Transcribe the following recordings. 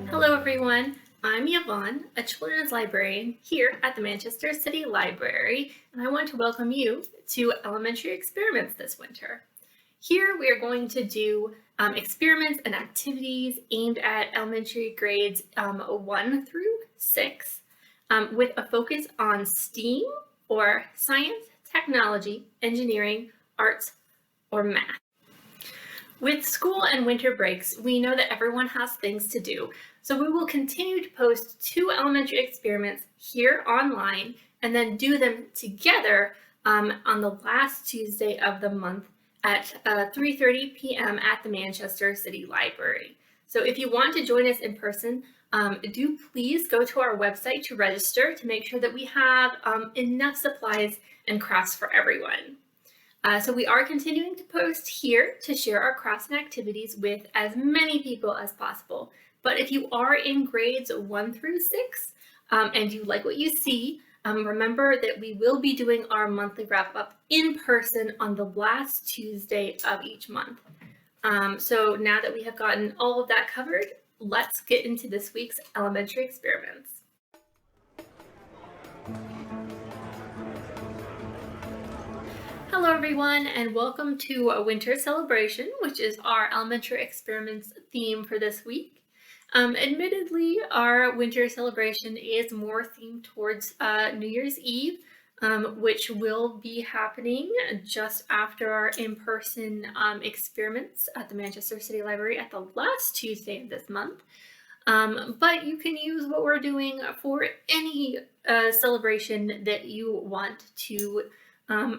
Hello everyone, I'm Yvonne, a children's librarian here at the Manchester City Library, and I want to welcome you to Elementary Experiments this winter. Here we are going to do experiments and activities aimed at elementary grades 1 through 6 with a focus on STEAM or science, technology, engineering, arts, or math. With school and winter breaks, we know that everyone has things to do, so we will continue to post 2 elementary experiments here online and then do them together on the last Tuesday of the month at 3:30 p.m. at the Manchester City Library. So if you want to join us in person, do please go to our website to register to make sure that we have enough supplies and crafts for everyone. So we are continuing to post here to share our crafts and activities with as many people as possible. But if you are in grades 1 through 6 and you like what you see, remember that we will be doing our monthly wrap-up in person on the last Tuesday of each month. So now that we have gotten all of that covered, let's get into this week's elementary experiments. Hello everyone, and welcome to a winter celebration, which is our elementary experiments theme for this week. Admittedly, our winter celebration is more themed towards New Year's Eve, which will be happening just after our in-person experiments at the Manchester City Library at the last Tuesday of this month. But you can use what we're doing for any celebration that you want to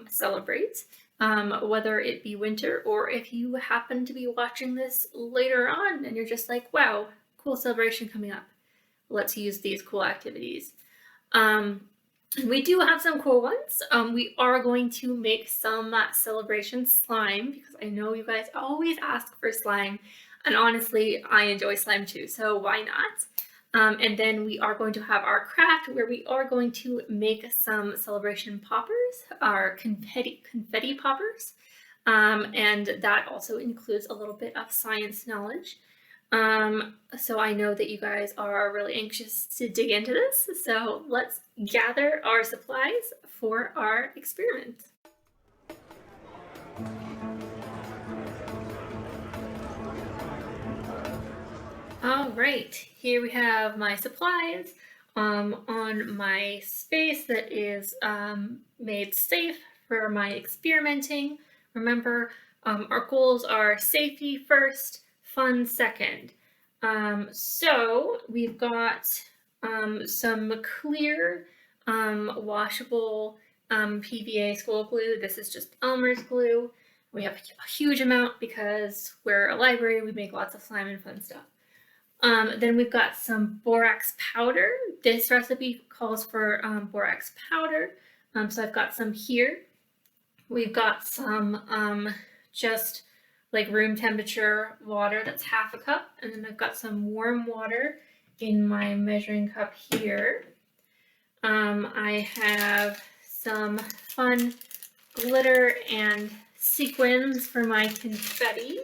celebrate, whether it be winter or if you happen to be watching this later on and you're just like, wow, cool celebration coming up. Let's use these cool activities. We do have some cool ones. We are going to make some celebration slime because I know you guys always ask for slime, and honestly, I enjoy slime too, so why not? And then we are going to have our craft where we are going to make some celebration poppers, our confetti poppers. And that also includes a little bit of science knowledge. So I know that you guys are really anxious to dig into this. So let's gather our supplies for our experiment. All right, here we have my supplies on my space that is made safe for my experimenting. Remember, our goals are safety first, fun second. So we've got some clear washable PVA school glue. This is just Elmer's glue. We have a huge amount because we're a library, we make lots of slime and fun stuff. Then we've got some borax powder. This recipe calls for borax powder. So I've got some here. We've got some just like room temperature water, that's half a cup. And then I've got some warm water in my measuring cup here. I have some fun glitter and sequins for my confetti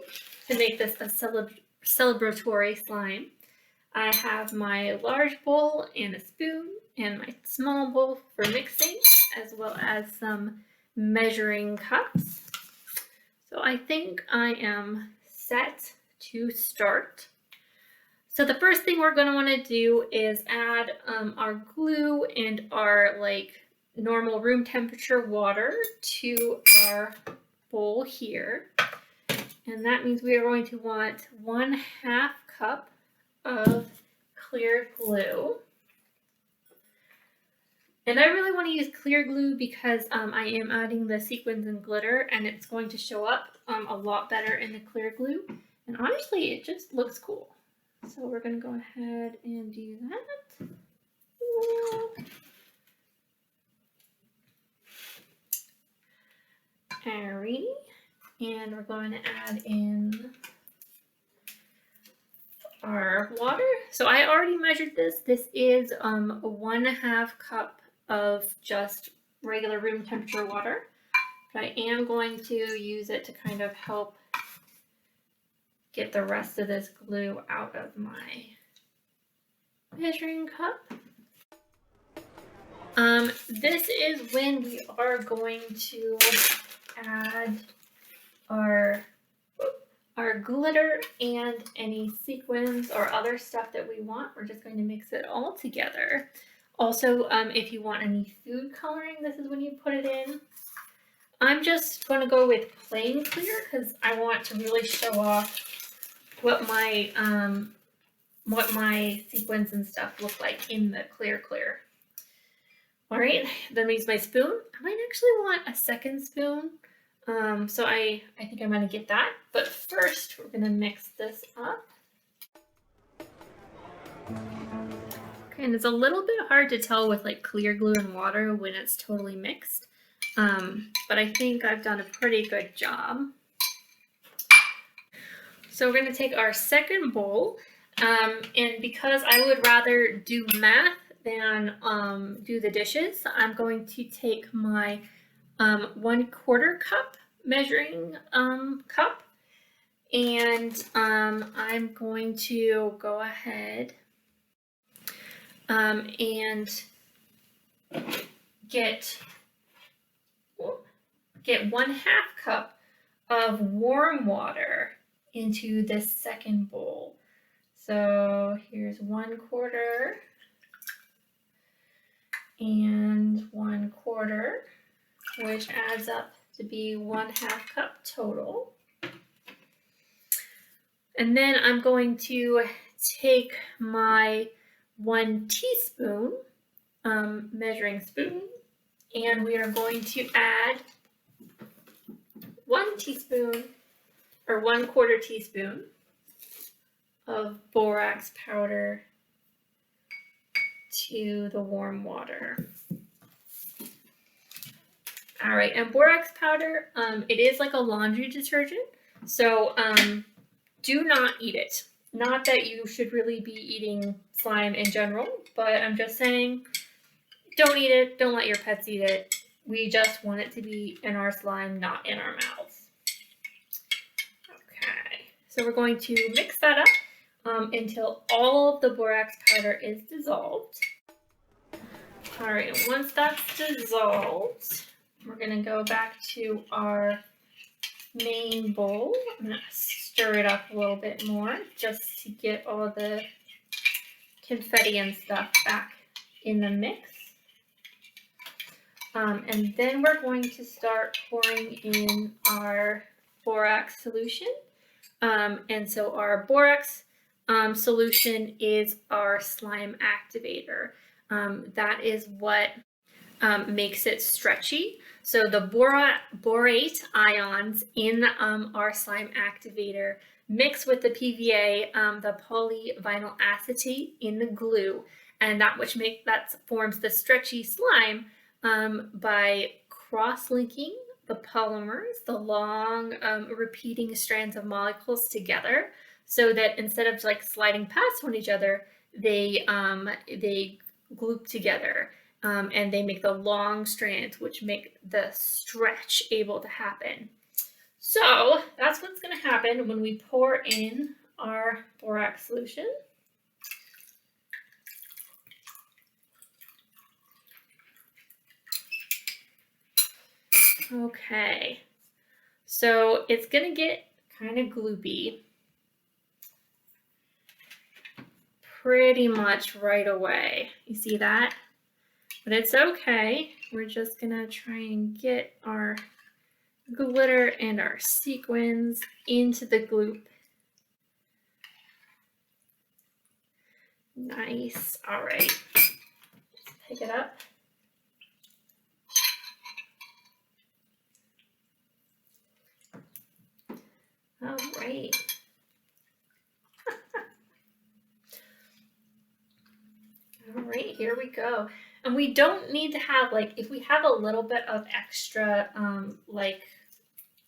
to make this a celebratory slime. I have my large bowl and a spoon and my small bowl for mixing, as well as some measuring cups. So I think I am set to start. So the first thing we're going to want to do is add our glue and our normal room temperature water to our bowl here. And that means we are going to want 1/2 cup of clear glue. And I really want to use clear glue because I am adding the sequins and glitter, and it's going to show up a lot better in the clear glue. And honestly, it just looks cool. So we're going to go ahead and do that. Alrighty. And we're going to add in our water. So I already measured this. This is 1/2 cup of just regular room temperature water. but I am going to use it to kind of help get the rest of this glue out of my measuring cup. This is when we are going to add our glitter and any sequins or other stuff that we want. We're just going to mix it all together. Also, if you want any food coloring, this is when you put it in. I'm just going to go with plain clear because I want to really show off what my sequins and stuff look like in the clear. All right, then I use my spoon. I might actually want a second spoon. So I think I'm going to get that. But first, we're going to mix this up. Okay, and it's a little bit hard to tell with like clear glue and water when it's totally mixed. But I think I've done a pretty good job. So we're going to take our second bowl. And because I would rather do math than do the dishes, I'm going to take my 1/4 cup measuring cup, and I'm going to go ahead and get 1/2 cup of warm water into this second bowl. So here's 1/4 and 1/4, which adds up to be 1/2 cup total. And then I'm going to take my 1 teaspoon measuring spoon, and we are going to add 1 teaspoon or 1/4 teaspoon of borax powder to the warm water. All right, and borax powder, it is like a laundry detergent, so do not eat it. Not that you should really be eating slime in general, but I'm just saying, don't eat it, don't let your pets eat it. We just want it to be in our slime, not in our mouths. Okay, so we're going to mix that up until all of the borax powder is dissolved. All right, once that's dissolved, we're going to go back to our main bowl. I'm going to stir it up a little bit more just to get all the confetti and stuff back in the mix. And then we're going to start pouring in our borax solution. And so our borax solution is our slime activator. That is what makes it stretchy. So the borate ions in our slime activator mix with the PVA, the polyvinyl acetate in the glue, and that forms the stretchy slime by cross-linking the polymers, the long repeating strands of molecules together, so that instead of like sliding past one each other, they group together. And they make the long strands, which make the stretch able to happen. So that's what's going to happen when we pour in our borax solution. Okay, so it's going to get kind of gloopy pretty much right away. You see that? But it's okay. We're just gonna try and get our glitter and our sequins into the gloop. Nice. All right. Let's pick it up. All right. All right, here we go. And we don't need to have, like, if we have a little bit of extra, like,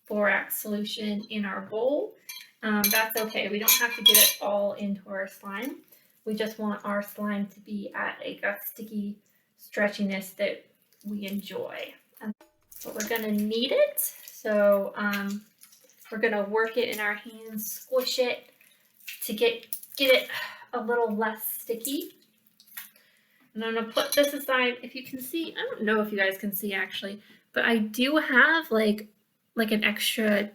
borax solution in our bowl, that's okay. We don't have to get it all into our slime. We just want our slime to be at a sticky stretchiness that we enjoy. but we're gonna knead it. So we're gonna work it in our hands, squish it to get it a little less sticky. And I'm gonna put this aside. If you can see, I don't know if you guys can see actually, but I do have like an extra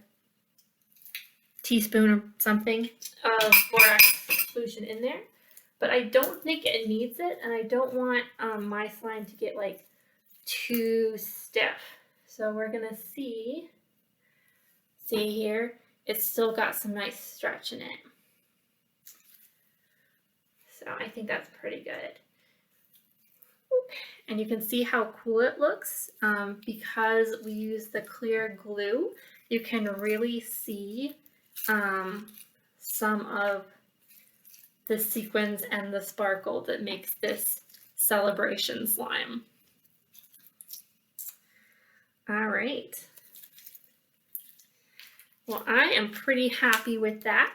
teaspoon or something of borax solution in there, but I don't think it needs it, and I don't want my slime to get like too stiff. So we're gonna see here, it's still got some nice stretch in it. So I think that's pretty good. And you can see how cool it looks because we use the clear glue. You can really see some of the sequins and the sparkle that makes this celebration slime. All right. Well, I am pretty happy with that.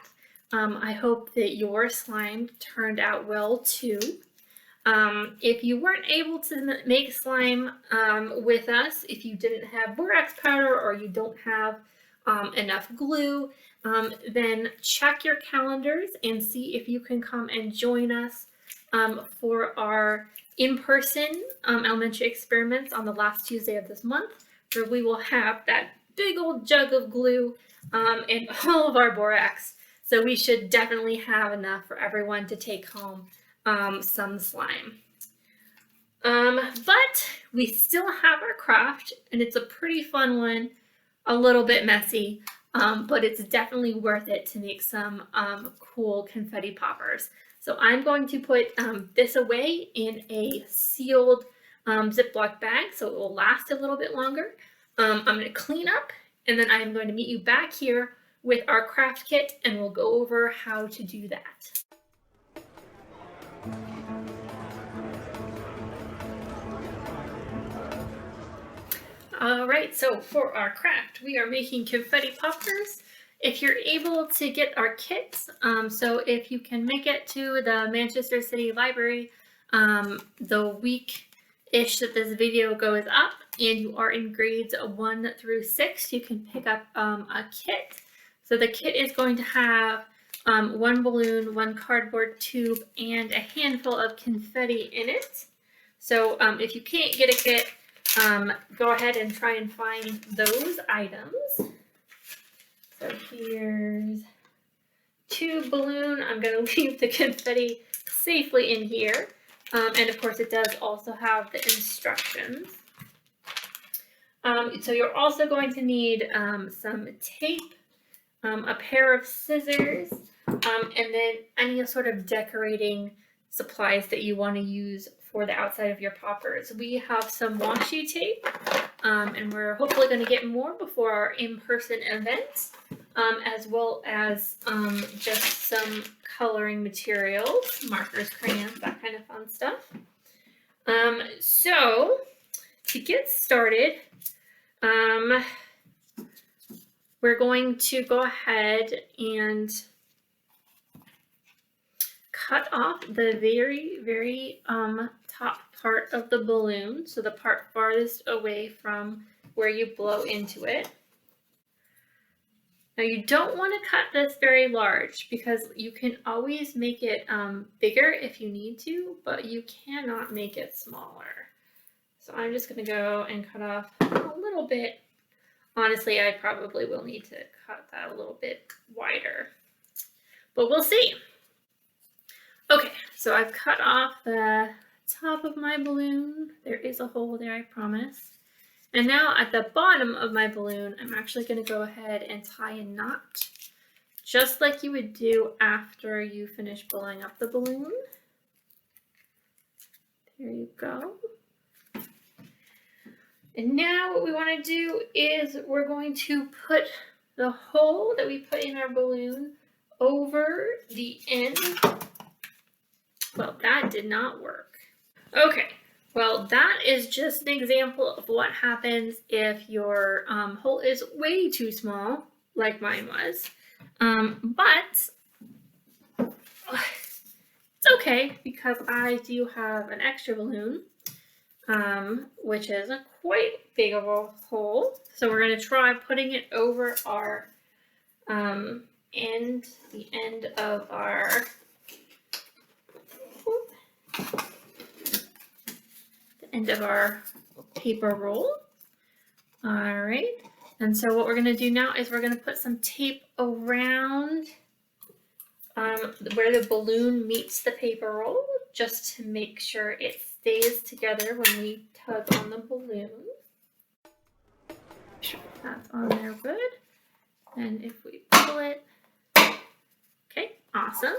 I hope that your slime turned out well too. If you weren't able to make slime with us, if you didn't have borax powder or you don't have enough glue, then check your calendars and see if you can come and join us for our in-person elementary experiments on the last Tuesday of this month, where we will have that big old jug of glue and all of our borax. So we should definitely have enough for everyone to take home some slime. But we still have our craft, and it's a pretty fun one, a little bit messy, but it's definitely worth it to make some cool confetti poppers. So I'm going to put this away in a sealed Ziploc bag so it will last a little bit longer. I'm going to clean up, and then I'm going to meet you back here with our craft kit, and we'll go over how to do that. All right, so for our craft, we are making confetti poppers. If you're able to get our kits, so if you can make it to the Manchester City Library the week-ish that this video goes up, and you are in grades 1 through 6, you can pick up a kit. So the kit is going to have 1 balloon, 1 cardboard tube, and a handful of confetti in it. So if you can't get a kit, go ahead and try and find those items. So here's 2 balloon. I'm going to leave the confetti safely in here. And of course it does also have the instructions. So you're also going to need some tape, a pair of scissors, and then any sort of decorating supplies that you want to use for the outside of your poppers. We have some washi tape, and we're hopefully going to get more before our in-person event, as well as just some coloring materials, markers, crayons, that kind of fun stuff. So to get started, we're going to go ahead and cut off the very top part of the balloon, so the part farthest away from where you blow into it. Now you don't want to cut this very large because you can always make it bigger if you need to, but you cannot make it smaller. So I'm just going to go and cut off a little bit. Honestly, I probably will need to cut that a little bit wider, but we'll see. Okay, so I've cut off the top of my balloon. There is a hole there, I promise. And now at the bottom of my balloon, I'm actually going to go ahead and tie a knot, just like you would do after you finish blowing up the balloon. There you go. And now what we want to do is we're going to put the hole that we put in our balloon over the end. Well, that did not work. Okay, well, that is just an example of what happens if your hole is way too small, like mine was. But it's okay because I do have an extra balloon. which is a quite big of a hole. So we're going to try putting it over our the end of our paper roll. All right, and so what we're going to do now is we're going to put some tape around where the balloon meets the paper roll, just to make sure it stays together when we tug on the balloon. Sure that's on there good. And if we pull it, okay, awesome.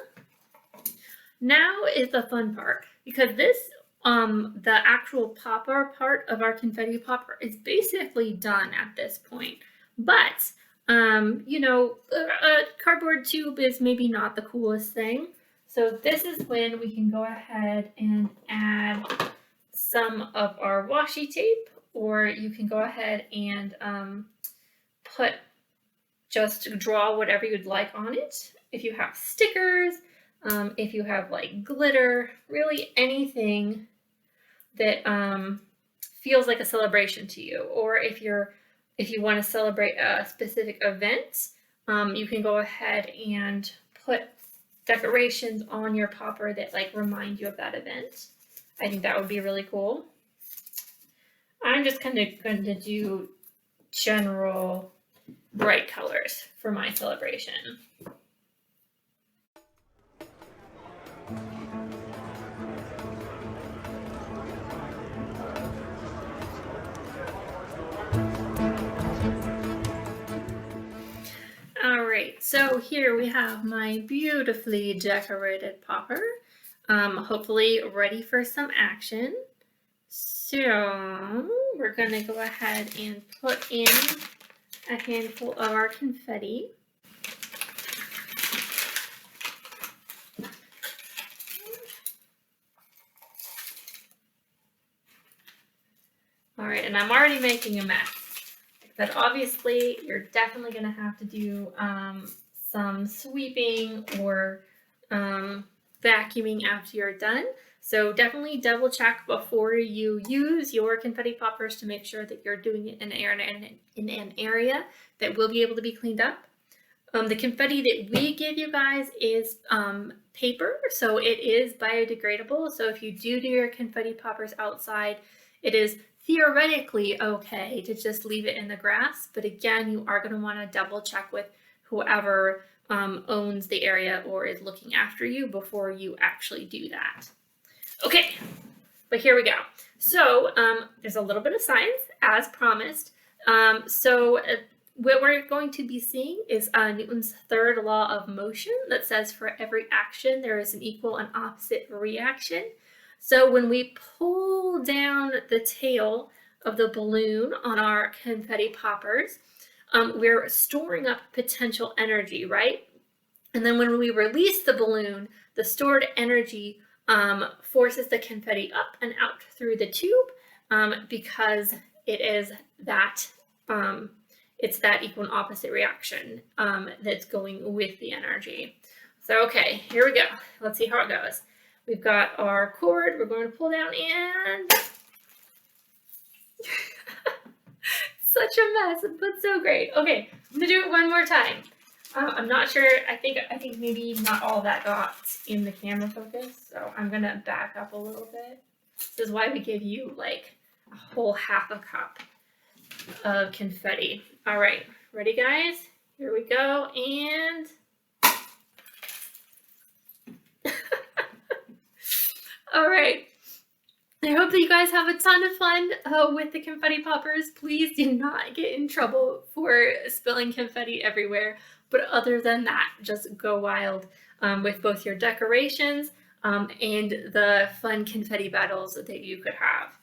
Now is the fun part, because this, the actual popper part of our confetti popper is basically done at this point. But, you know, a cardboard tube is maybe not the coolest thing. So this is when we can go ahead and add some of our washi tape, or you can go ahead and just draw whatever you'd like on it. If you have stickers, if you have like glitter, really anything that feels like a celebration to you, or if you want to celebrate a specific event, you can go ahead and put decorations on your popper that like remind you of that event. I think that would be really cool. I'm just kind of going to do general bright colors for my celebration. All right, so here we have my beautifully decorated popper, hopefully ready for some action. So we're gonna go ahead and put in a handful of our confetti. All right, and I'm already making a mess. But obviously, you're definitely going to have to do some sweeping or vacuuming after you're done. So definitely double check before you use your confetti poppers to make sure that you're doing it in an area that will be able to be cleaned up. The confetti that we give you guys is paper, so it is biodegradable. So if you do your confetti poppers outside, it is theoretically okay to just leave it in the grass, but again, you are going to want to double check with whoever owns the area or is looking after you before you actually do that. Okay, but here we go. So there's a little bit of science as promised. What we're going to be seeing is Newton's third law of motion that says for every action there is an equal and opposite reaction. So when we pull down the tail of the balloon on our confetti poppers, we're storing up potential energy, right? And then when we release the balloon, the stored energy forces the confetti up and out through the tube because it is that it's that equal and opposite reaction that's going with the energy. So okay, here we go. Let's see how it goes. We've got our cord. We're going to pull down and such a mess, but so great. Okay, I'm gonna do it one more time. I'm not sure. I think maybe not all that got in the camera focus, so I'm gonna back up a little bit. This is why we give you like a whole half a cup of confetti. All right, ready, guys? Here we go, and all right. I hope that you guys have a ton of fun with the confetti poppers. Please do not get in trouble for spilling confetti everywhere. But other than that, just go wild with both your decorations and the fun confetti battles that you could have.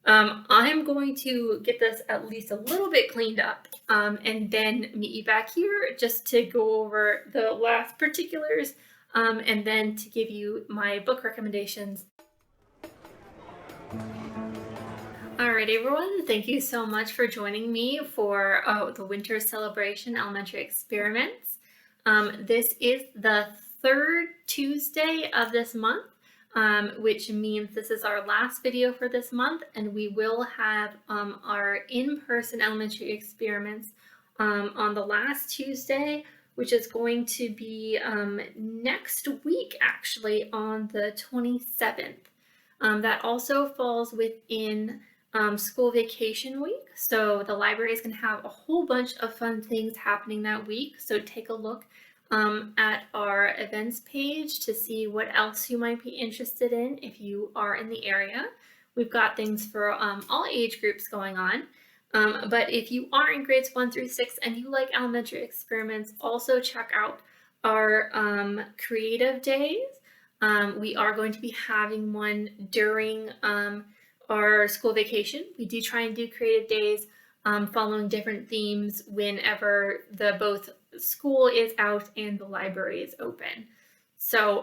I'm going to get this at least a little bit cleaned up and then meet you back here just to go over the last particulars and then to give you my book recommendations. All right, everyone, thank you so much for joining me for the Winter Celebration Elementary Experiments. This is the third Tuesday of this month. which means this is our last video for this month, and we will have our in-person elementary experiments on the last Tuesday, which is going to be next week, actually, on the 27th. That also falls within school vacation week, so the library is going to have a whole bunch of fun things happening that week, so take a look at our events page to see what else you might be interested in if you are in the area. We've got things for all age groups going on. But if you are in grades 1 through 6 and you like elementary experiments, also check out our creative days. We are going to be having one during our school vacation. We do try and do creative days following different themes whenever both school is out and the library is open. So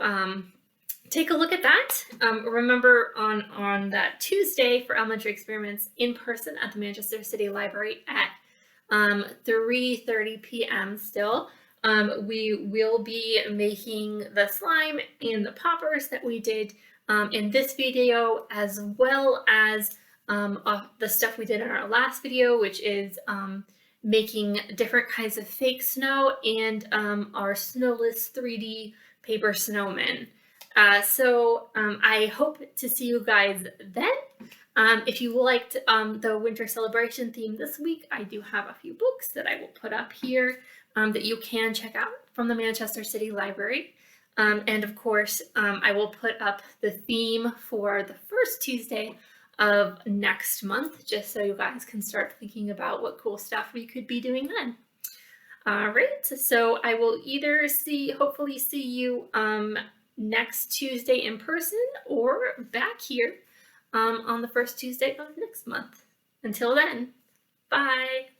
take a look at that. Remember on that Tuesday for elementary experiments in person at the Manchester City Library at 3:30 p.m. still. We will be making the slime and the poppers that we did in this video, as well as the stuff we did in our last video, which is making different kinds of fake snow and our snowless 3D paper snowmen. So I hope to see you guys then. If you liked the winter celebration theme this week, I do have a few books that I will put up here that you can check out from the Manchester City Library. And of course, I will put up the theme for the first Tuesday of next month, just so you guys can start thinking about what cool stuff we could be doing then. All right, so I will either hopefully see you next Tuesday in person or back here on the first Tuesday of next month. Until then, bye.